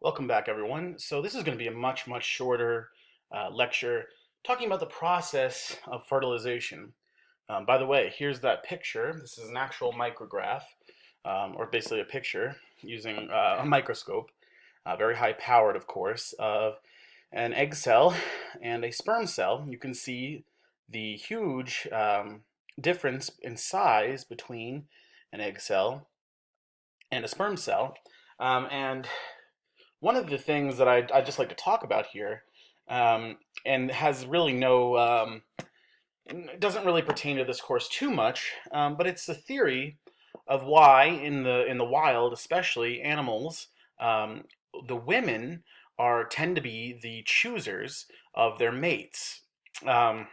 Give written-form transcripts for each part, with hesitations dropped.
Welcome back, everyone. So this is going to be a much shorter lecture talking about the process of fertilization. By the way, here's that picture. This is an actual micrograph, or basically a picture using a microscope, very high powered, of course, of an egg cell and a sperm cell. You can see the huge difference in size between an egg cell and a sperm cell. And one of the things that I just like to talk about here, and has really no, it doesn't really pertain to this course too much, but it's the theory of why in the wild, especially animals, um, the women tend to be the choosers of their mates. Um,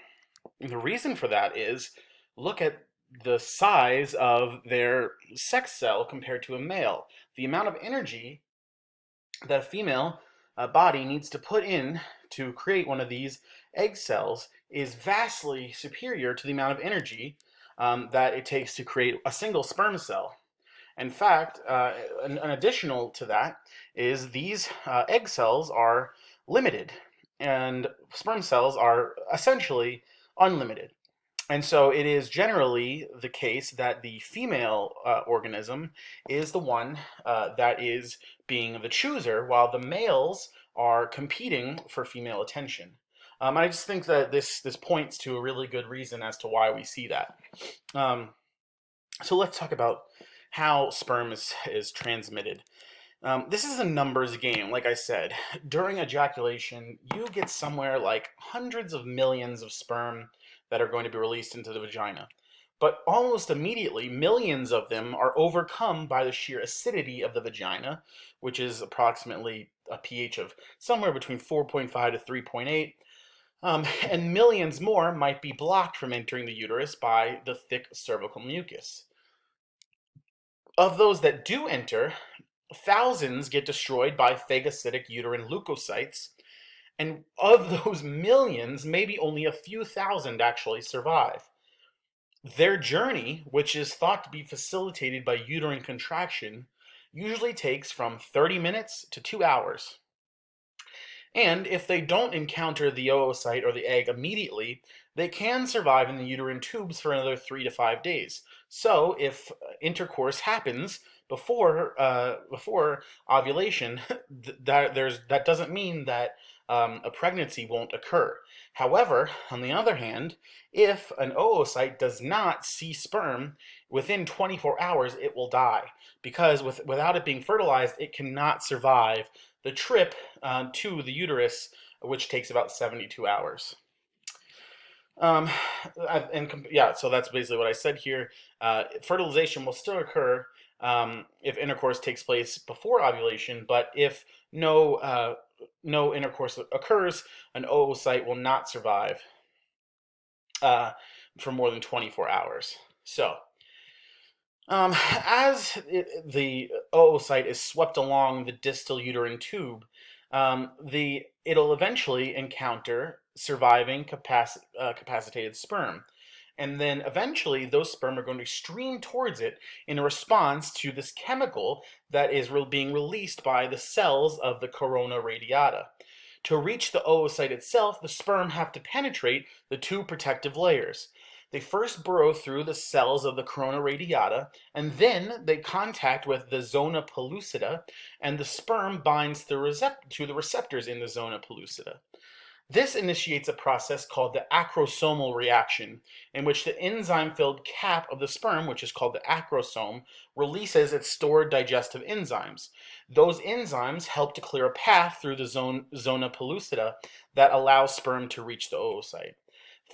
the reason for that is look at the size of their sex cell compared to a male. The amount of energy that a female body needs to put in to create one of these egg cells is vastly superior to the amount of energy that it takes to create a single sperm cell. In fact, an additional to that is these egg cells are limited, and sperm cells are essentially unlimited. And so it is generally the case that the female organism is the one that is being the chooser, while the males are competing for female attention. I just think that this points to a really good reason as to why we see that. Um, so let's talk about how sperm is transmitted. This is a numbers game, like I said. During ejaculation, you get somewhere like hundreds of millions of sperm that are going to be released into the vagina. But almost immediately, millions of them are overcome by the sheer acidity of the vagina, which is approximately a pH of somewhere between 4.5 to 3.8. And millions more might be blocked from entering the uterus by the thick cervical mucus. Of those that do enter, thousands get destroyed by phagocytic uterine leukocytes, and of those millions, maybe only a few thousand actually survive. Their journey, which is thought to be facilitated by uterine contraction, usually takes from 30 minutes to 2 hours. And if they don't encounter the oocyte or the egg immediately, they can survive in the uterine tubes for another 3 to 5 days. So if intercourse happens before ovulation, that doesn't mean that a pregnancy won't occur. However, on the other hand, if an oocyte does not see sperm within 24 hours, it will die because without it being fertilized, it cannot survive the trip to the uterus, which takes about 72 hours. Um, yeah, so that's basically what I said here. Fertilization will still occur if intercourse takes place before ovulation, but if no intercourse occurs, an oocyte will not survive uh, for more than 24 hours. So, as the oocyte is swept along the distal uterine tube, it'll eventually encounter surviving capacitated sperm. And then eventually those sperm are going to stream towards it in response to this chemical that is being released by the cells of the corona radiata. To reach the oocyte itself, the sperm have to penetrate the two protective layers. They first burrow through the cells of the corona radiata, and then they contact with the zona pellucida, and the sperm binds to the receptors in the zona pellucida. This initiates a process called the acrosomal reaction, in which the enzyme-filled cap of the sperm, which is called the acrosome, releases its stored digestive enzymes. Those enzymes help to clear a path through the zona pellucida that allows sperm to reach the oocyte.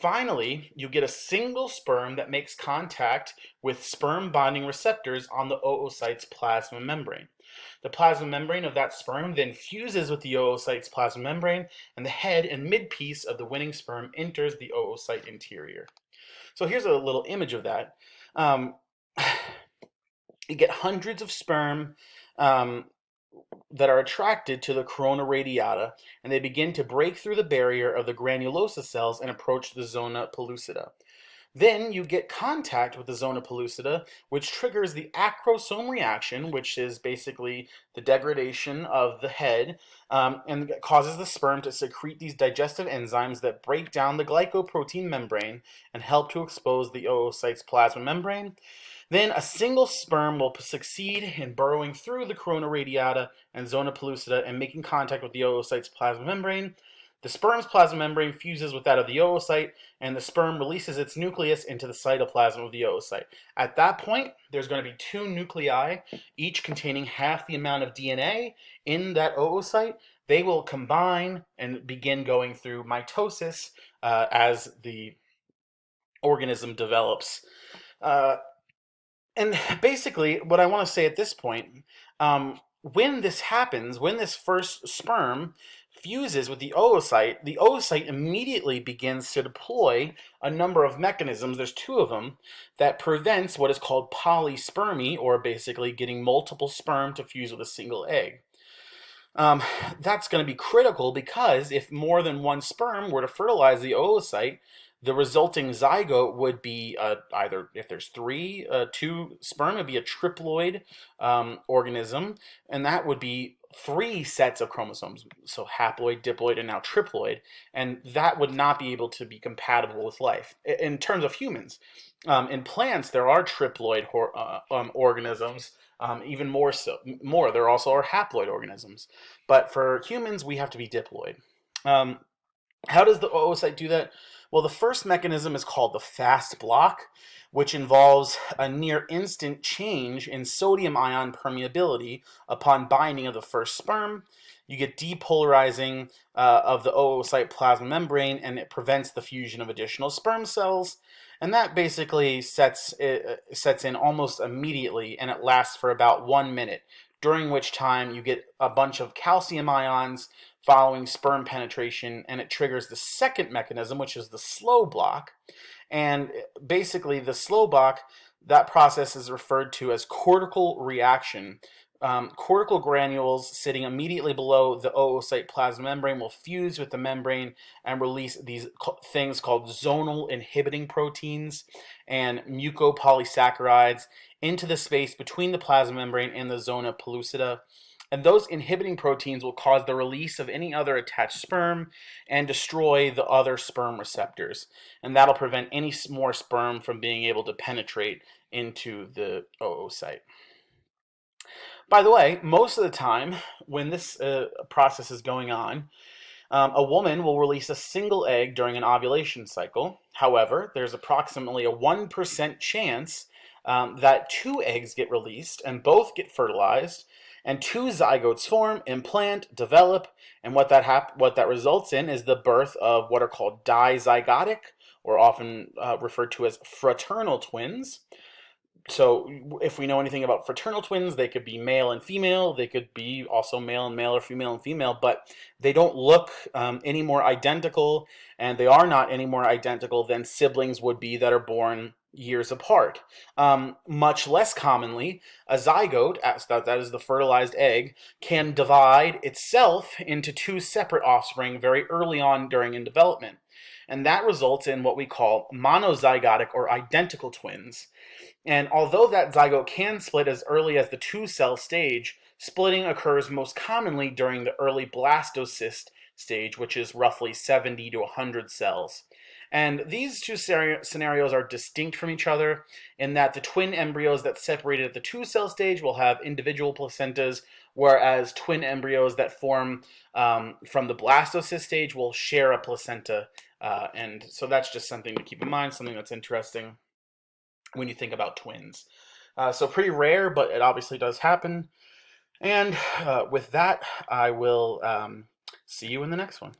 Finally, you get a single sperm that makes contact with sperm bonding receptors on the oocyte's plasma membrane. The plasma membrane of that sperm then fuses with the oocyte's plasma membrane, and the head and mid-piece of the winning sperm enters the oocyte interior. So here's a little image of that. Um, you get hundreds of sperm um, that are attracted to the corona radiata, and they begin to break through the barrier of the granulosa cells and approach the zona pellucida. Then you get contact with the zona pellucida, which triggers the acrosome reaction, which is basically the degradation of the head, and causes the sperm to secrete these digestive enzymes that break down the glycoprotein membrane and help to expose the oocyte's plasma membrane. Then a single sperm will succeed in burrowing through the corona radiata and zona pellucida and making contact with the oocyte's plasma membrane. The sperm's plasma membrane fuses with that of the oocyte, and the sperm releases its nucleus into the cytoplasm of the oocyte. At that point, there's going to be two nuclei, each containing half the amount of DNA in that oocyte. They will combine and begin going through mitosis as the organism develops. Uh, and basically, what I want to say at this point, when this happens, when this first sperm fuses with the oocyte immediately begins to deploy a number of mechanisms. There's two of them that prevents what is called polyspermy, or basically getting multiple sperm to fuse with a single egg. Um, that's going to be critical because if more than one sperm were to fertilize the oocyte, the resulting zygote would be either, if there's two sperm, it would be a triploid organism, and that would be three sets of chromosomes, so haploid, diploid, and now triploid, and that would not be able to be compatible with life. In terms of humans, in plants, there are triploid organisms, even more so. There also are haploid organisms. But for humans, we have to be diploid. Um, how does the oocyte do that? Well, the first mechanism is called the fast block, which involves a near instant change in sodium ion permeability upon binding of the first sperm. You get depolarizing of the oocyte plasma membrane, and it prevents the fusion of additional sperm cells. And that basically sets in almost immediately, and it lasts for about 1 minute, during which time you get a bunch of calcium ions following sperm penetration, and it triggers the second mechanism, which is the slow block. And basically, the slow block, that process is referred to as cortical reaction. Cortical granules sitting immediately below the oocyte plasma membrane will fuse with the membrane and release these things called zonal inhibiting proteins and mucopolysaccharides into the space between the plasma membrane and the zona pellucida. And those inhibiting proteins will cause the release of any other attached sperm and destroy the other sperm receptors. And that'll prevent any more sperm from being able to penetrate into the oocyte. By the way, most of the time when this process is going on, a woman will release a single egg during an ovulation cycle. However, there's approximately a 1% chance that two eggs get released and both get fertilized, and two zygotes form, implant, develop, and what that results in is the birth of what are called dizygotic, or often referred to as fraternal twins. So if we know anything about fraternal twins, they could be male and female. They could be also male and male, or female and female, but they don't look any more identical, and they are not any more identical than siblings would be that are born years apart. Much less commonly, a zygote, that is the fertilized egg, can divide itself into two separate offspring very early on during in development. And that results in what we call monozygotic or identical twins. And although that zygote can split as early as the two-cell stage, splitting occurs most commonly during the early blastocyst stage, which is roughly 70 to 100 cells. And these two scenarios are distinct from each other in that the twin embryos that separated at the two-cell stage will have individual placentas, whereas twin embryos that form from the blastocyst stage will share a placenta. And so that's just something to keep in mind, something that's interesting when you think about twins. So pretty rare, but it obviously does happen. And with that, I will see you in the next one.